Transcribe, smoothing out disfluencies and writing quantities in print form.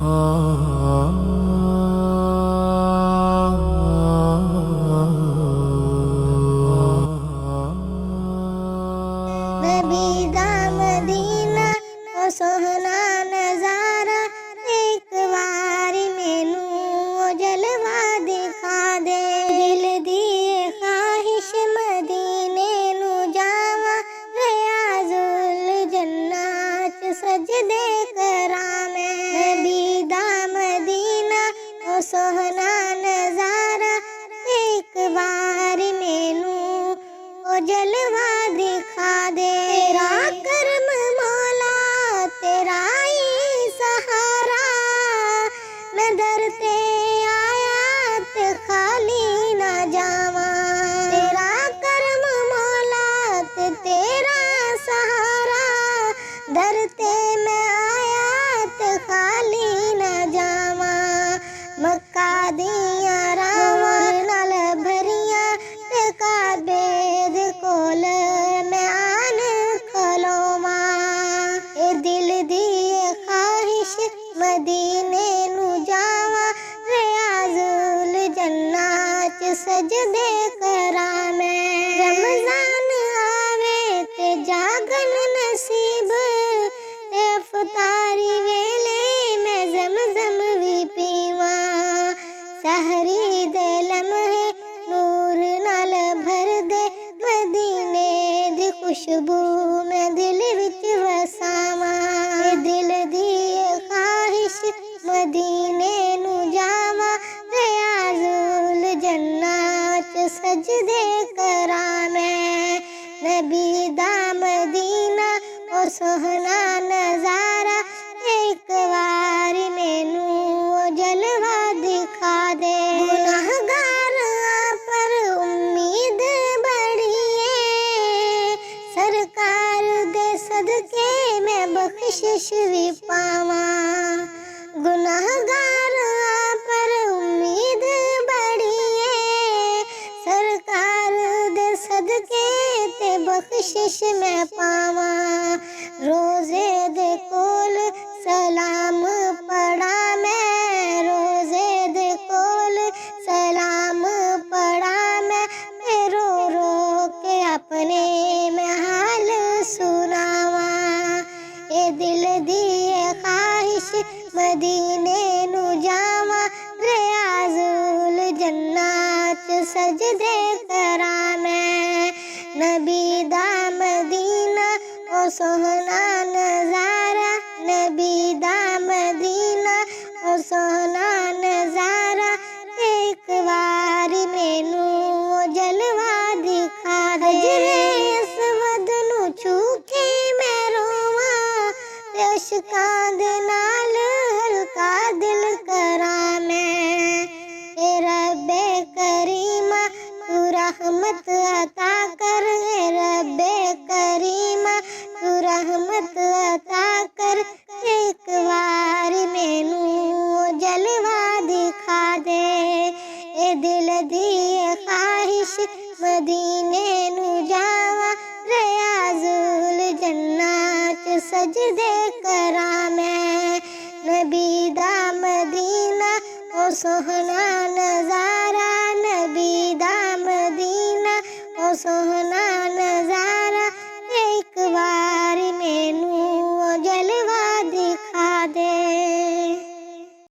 नबी दा मदीना ओ सोहना नजारा, एक वारी मैनू ओ जलवा दिखा दे। दिल दी ख्वाहिश मदीने नू जावा, रियाजुल जन्नत सजदे करा मैं। नबी दा मदीना ओ सोहना नजारा, एक वारी मैनू ओ जलवा दिखा दे। तेरा करम मौला तेरा ही सहारा, मैं दर ते आया ते खाली ना जावा। तेरा करम मौला ते तेरा सहारा, दर ते मैं आया ते खाली ना जावा। मक्का दिया रावां नाल भरियां ते काबे दे कोल मैं आन खलोवा। ए दिल दी ख्वाहिश मदीने नू जावा, रियाजुल जन्नत सजदे करा मैं। रमजान आवे ते जागन नसीब, ते इफ्तारी वेले मैं ज़मज़म भी पीवा। सहरी दे लम्हे नूर नाल भर दे, मदीने दी खुशबू मैं दिल विच वसावा। दिल दी ख्वाहिश मदीने नू जावा, रियाजुल जन्नत सजदे करा मैं। नबी दा मदीना ओ सोहना नजारा, एक वारी मैनू ओ जलवा दिखा दे। गुनाहगार पर उम्मीद बड़ी है, सरकार दे सदके मैं बख्शिश भी पावा। गुनाहगार पर उम्मीद बड़ी है, सरकार दे सदके ते बख्शिश मैं पावा। रोजे दे कोल सलाम पढ़ा मैं, रोजे दे कोल सलाम पढ़ा मैं, रो रो के अपने मैं हाल सुनावा। ए दिल दी ख्वाहिश मदीने नू जावा, रियाजुल जन्नत सजदे करा मैं। नबी दा मदीना ओ सोहना नजारा, नबी दा मदीना ओ सोहना नजारा, एक वारी मैनू ओ जलवा दिखा दे। हजरे अस्वद नू छू के मैं रोवा, ते अशकां दे नाल हल्का दिल करा मैं। ए रब्बे करीमा तू रहमत अता कर, ए रब्बे करीमा तू रहमत अता कर, एक वारी मैनू ओ जलवा दिखा दे। ए दिल दी ख्वाहिश मदीने नू जावा, रियाजुल जन्नत सजदे करा मैं। नबी दा मदीना ओ सोहना नजारा, नबी दा मदीना ओ सोहना